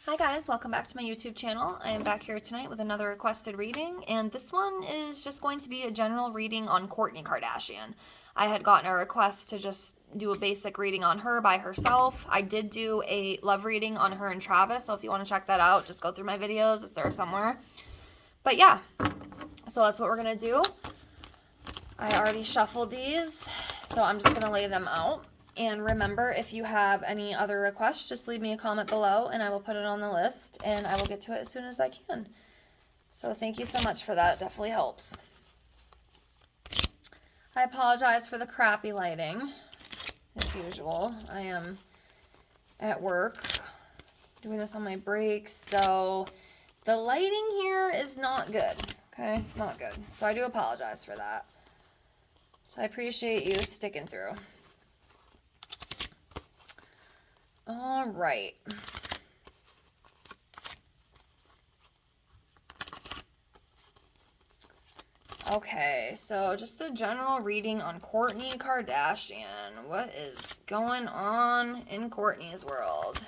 Hi guys, welcome back to my YouTube channel. I am back here tonight with another requested reading, and this one is just going to be a general reading on Kourtney Kardashian. I had gotten a request to just do a basic reading on her by herself. I did do a love reading on her and Travis, so if you want to check that out, just go through my videos. It's there somewhere. But yeah, so that's what we're going to do. I already shuffled these, so I'm just going to lay them out. And remember, if you have any other requests, just leave me a comment below and I will put it on the list and I will get to it as soon as I can. So thank you so much for that. It definitely helps. I apologize for the crappy lighting. As usual, I am at work doing this on my breaks, so the lighting here is not good. Okay, it's not good. So I do apologize for that. So I appreciate you sticking through. All right. Okay, so just a general reading on Kourtney Kardashian. What is going on in Kourtney's world?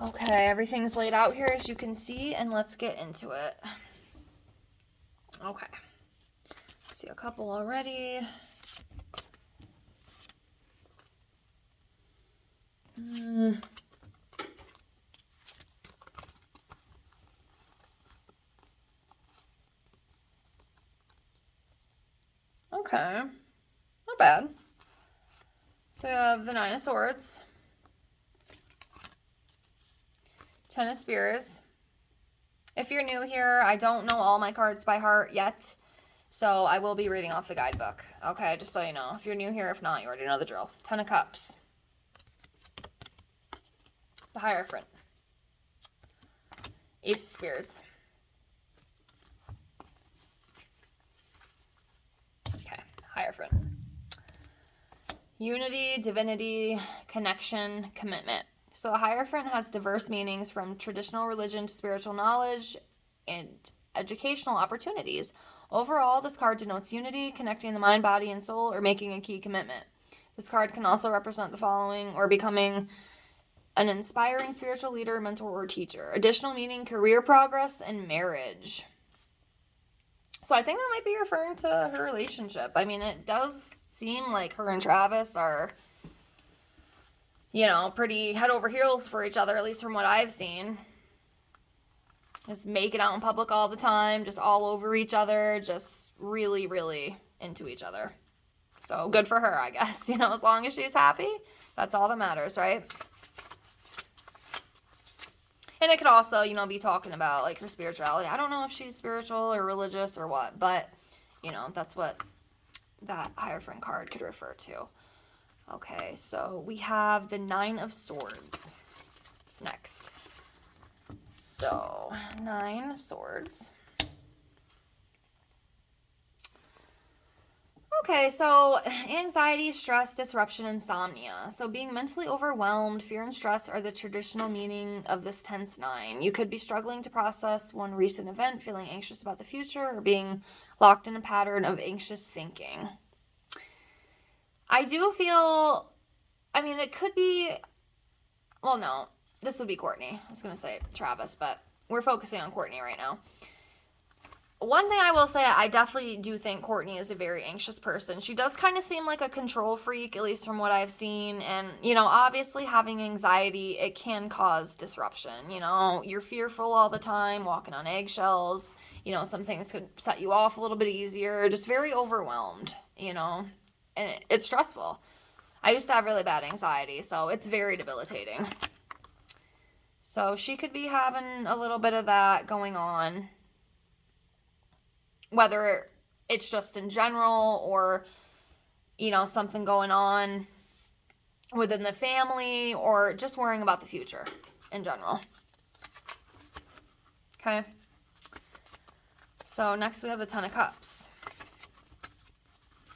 Okay, everything's laid out here as you can see, and let's get into it. Okay. See a couple already. Okay, not bad. So you have the Nine of Swords, Ten of Spears. If you're new here, I don't know all my cards by heart yet, so I will be reading off the guidebook. Okay, just so you know. If you're new here, if not, you already know the drill. Ten of Cups. The Hierophant. Ace of Spears. Okay, Hierophant. Unity, divinity, connection, commitment. So the Hierophant has diverse meanings from traditional religion to spiritual knowledge and educational opportunities. Overall, this card denotes unity, connecting the mind, body, and soul, or making a key commitment. This card can also represent the following, or becoming an inspiring spiritual leader, mentor, or teacher. Additional meaning, career progress, and marriage. So I think that might be referring to her relationship. I mean, it does seem like her and Travis are, you know, pretty head over heels for each other, at least from what I've seen. Just making out in public all the time, just all over each other, just really, really into each other. So good for her, I guess. You know, as long as she's happy, that's all that matters, right? And it could also, you know, be talking about, like, her spirituality. I don't know if she's spiritual or religious or what, but, you know, that's what that Hierophant card could refer to. Okay, so we have the Nine of Swords next. So, Nine of Swords. Okay, so anxiety, stress, disruption, insomnia. So being mentally overwhelmed, fear, and stress are the traditional meaning of this tense nine. You could be struggling to process one recent event, feeling anxious about the future, or being locked in a pattern of anxious thinking. I do feel, I mean, it could be, well, no, this would be Kourtney. I was going to say Travis, but we're focusing on Kourtney right now. One thing I will say, I definitely do think Kourtney is a very anxious person. She does kind of seem like a control freak, at least from what I've seen. And, you know, obviously having anxiety, it can cause disruption. You know, you're fearful all the time, walking on eggshells. You know, some things could set you off a little bit easier. Just very overwhelmed, you know, and it's stressful. I used to have really bad anxiety, so it's very debilitating. So she could be having a little bit of that going on. Whether it's just in general or, you know, something going on within the family or just worrying about the future in general. Okay. So next we have the Ten of Cups.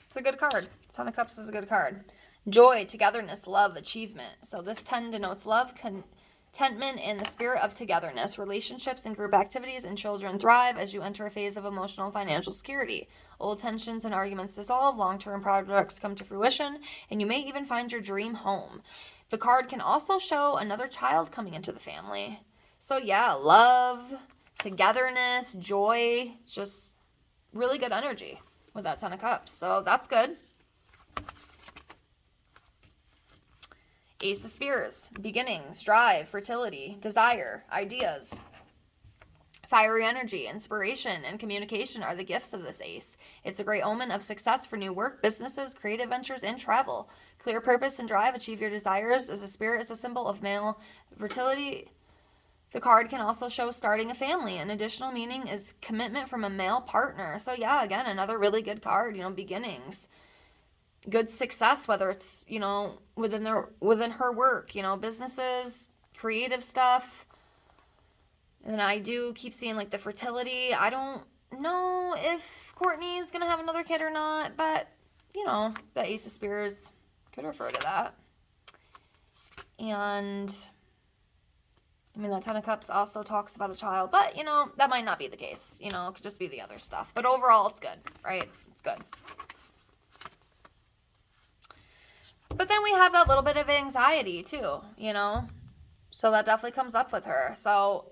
It's a good card. Ten of Cups is a good card. Joy, togetherness, love, achievement. So this 10 denotes love, contentment, and the spirit of togetherness. Relationships and group activities and children thrive as you enter a phase of emotional and financial security. Old tensions and arguments dissolve, long-term projects come to fruition, and you may even find your dream home. The card can also show another child coming into the family. So yeah, love, togetherness, joy, just really good energy with that Ten of Cups. So that's good. Ace of Spears, beginnings, drive, fertility, desire, ideas. Fiery energy, inspiration, and communication are the gifts of this ace. It's a great omen of success for new work, businesses, creative ventures, and travel. Clear purpose and drive, achieve your desires. As a spirit is a symbol of male fertility. The card can also show starting a family. An additional meaning is commitment from a male partner. So yeah, again, another really good card, beginnings. Good success, whether it's, within her work, businesses, creative stuff. And then I do keep seeing like the fertility. I don't know if Kourtney is going to have another kid or not, but the Ace of Spears could refer to that. And that Ten of Cups also talks about a child, but that might not be the case. It could just be the other stuff. But overall, it's good, right? It's good. But then we have that little bit of anxiety too, So that definitely comes up with her. So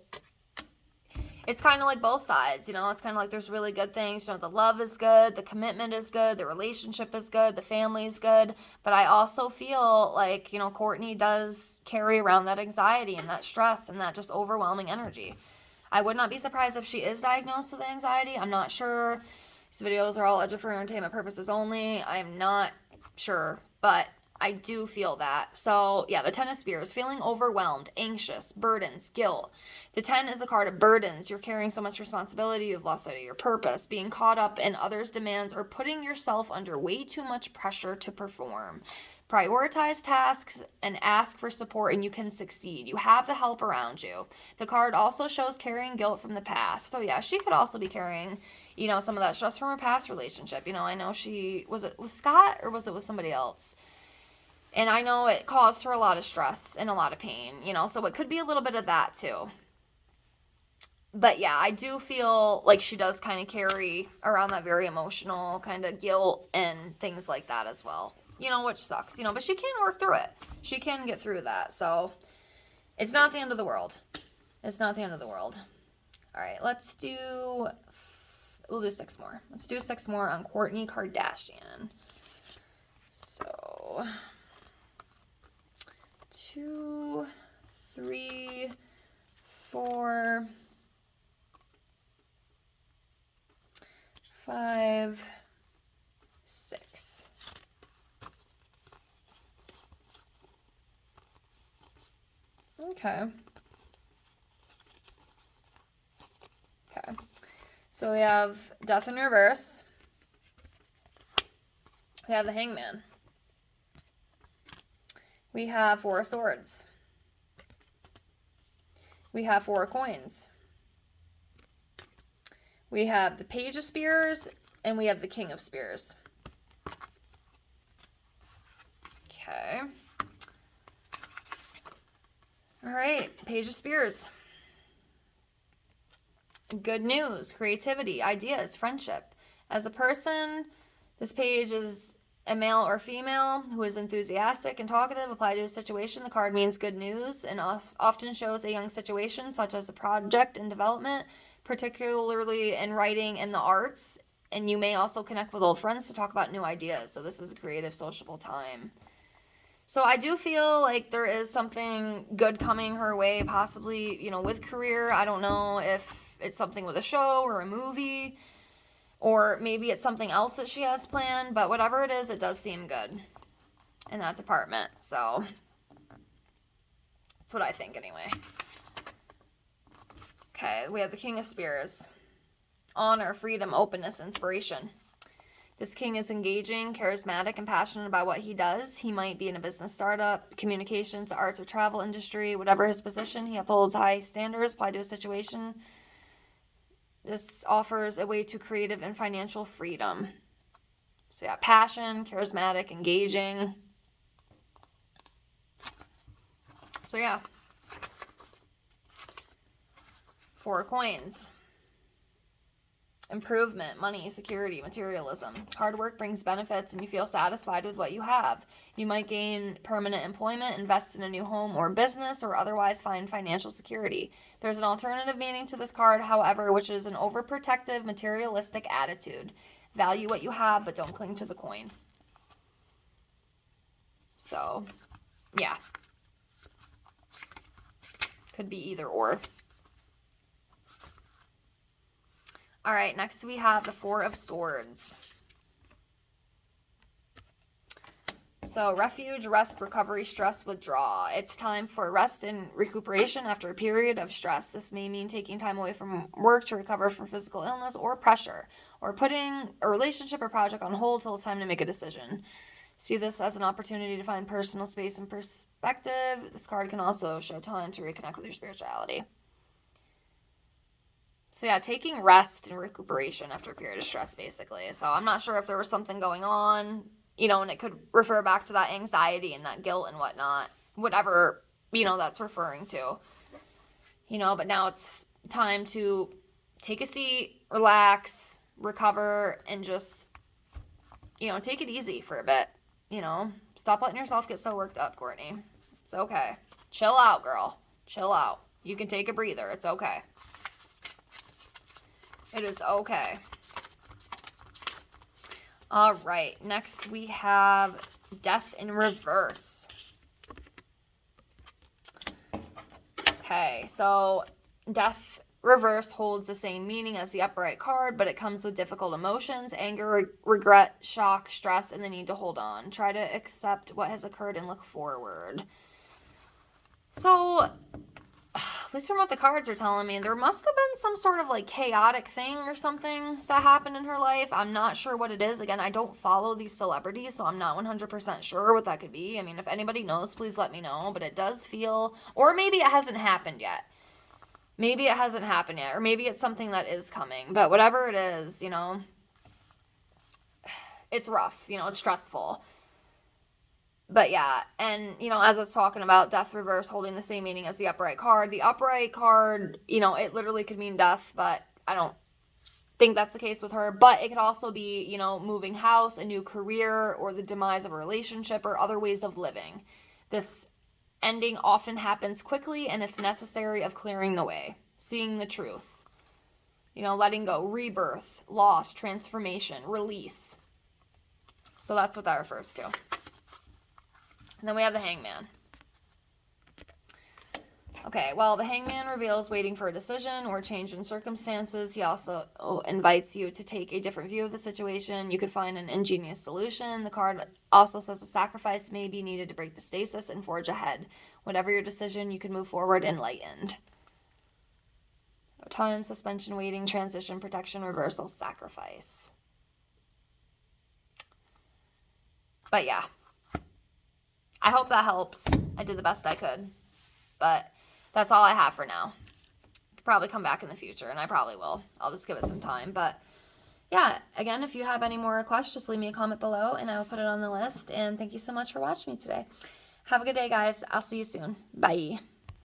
it's kind of like both sides, It's kind of like there's really good things. The love is good, the commitment is good, the relationship is good, the family is good. But I also feel like, Kourtney does carry around that anxiety and that stress and that just overwhelming energy. I would not be surprised if she is diagnosed with anxiety. I'm not sure. These videos are all edged for entertainment purposes only. I'm not sure, but I do feel that. So yeah, the Ten of Spears, feeling overwhelmed, anxious, burdens, guilt. The 10 is a card of burdens. You're carrying so much responsibility, you've lost sight of your purpose, being caught up in others' demands, or putting yourself under way too much pressure to perform. Prioritize tasks and ask for support and you can succeed. You have the help around you. The card also shows carrying guilt from the past. So yeah, she could also be carrying, some of that stress from her past relationship. I know was it with Scott or was it with somebody else? And I know it caused her a lot of stress and a lot of pain, so it could be a little bit of that too. But yeah, I do feel like she does kind of carry around that very emotional kind of guilt and things like that as well, which sucks, but she can work through it. She can get through that. So it's not the end of the world. It's not the end of the world. All right, we'll do 6 more. Let's do 6 more on Kourtney Kardashian. So 2, 3, 4, 5, 6. Okay. So we have Death in Reverse. We have the Hangman. We have 4 of Swords. We have 4 of Coins. We have the Page of Spears, and we have the King of Spears. Okay. All right, Page of Spears. Good news, creativity, ideas, friendship. As a person, this page is a male or female who is enthusiastic and talkative. Applied to a situation, the card means good news and often shows a young situation, such as a project in development, particularly in writing and the arts. And you may also connect with old friends to talk about new ideas. So this is a creative, sociable time. So I do feel like there is something good coming her way, possibly, with career. I don't know if it's something with a show or a movie, or maybe it's something else that she has planned, but whatever it is, it does seem good in that department. So that's what I think anyway. Okay, we have the King of Spears. Honor, freedom, openness, inspiration. This king is engaging, charismatic, and passionate about what he does. He might be in a business startup, communications, arts, or travel industry. Whatever his position, he upholds high standards applied to a situation. This offers a way to creative and financial freedom. So yeah, passion, charismatic, engaging. So yeah. 4 of Coins. Improvement, money, security, materialism. Hard work brings benefits and you feel satisfied with what you have. You might gain permanent employment, invest in a new home or business, or otherwise find financial security. There's an alternative meaning to this card, however, which is an overprotective, materialistic attitude. Value what you have, but don't cling to the coin. So, yeah. Could be either or. All right, next we have the Four of Swords. So, refuge, rest, recovery, stress, withdraw. It's time for rest and recuperation after a period of stress. This may mean taking time away from work to recover from physical illness or pressure, or putting a relationship or project on hold till it's time to make a decision. See this as an opportunity to find personal space and perspective. This card can also show time to reconnect with your spirituality. So yeah, taking rest and recuperation after a period of stress, basically. So I'm not sure if there was something going on, and it could refer back to that anxiety and that guilt and whatnot, whatever, that's referring to. But now it's time to take a seat, relax, recover, and just, take it easy for a bit. Stop letting yourself get so worked up, Kourtney. It's okay. Chill out, girl. Chill out. You can take a breather. It's okay. It is okay. All right. Next, we have Death in Reverse. Okay. So, Death Reverse holds the same meaning as the upright card, but it comes with difficult emotions, anger, regret, shock, stress, and the need to hold on. Try to accept what has occurred and look forward. So, at least from what the cards are telling me, there must have been some sort of chaotic thing or something that happened in her life. I'm not sure what it is. Again, I don't follow these celebrities, so I'm not 100% sure what that could be. I mean, if anybody knows, please let me know. But it does feel, or maybe it hasn't happened yet. Maybe it hasn't happened yet, or maybe it's something that is coming. But whatever it is, it's rough. It's stressful. But yeah, and, as I was talking about, Death Reverse holding the same meaning as the upright card. The upright card, it literally could mean death, but I don't think that's the case with her. But it could also be, moving house, a new career, or the demise of a relationship, or other ways of living. This ending often happens quickly, and it's necessary of clearing the way, seeing the truth, letting go, rebirth, loss, transformation, release. So that's what that refers to. And then we have the Hangman. Okay, well, the Hangman reveals waiting for a decision or change in circumstances. He also invites you to take a different view of the situation. You could find an ingenious solution. The card also says a sacrifice may be needed to break the stasis and forge ahead. Whatever your decision, you can move forward enlightened. Time, suspension, waiting, transition, protection, reversal, sacrifice. But yeah. I hope that helps. I did the best I could. But that's all I have for now. Could probably come back in the future, and I probably will. I'll just give it some time. But yeah, again, if you have any more requests, just leave me a comment below, and I will put it on the list. And thank you so much for watching me today. Have a good day, guys. I'll see you soon. Bye.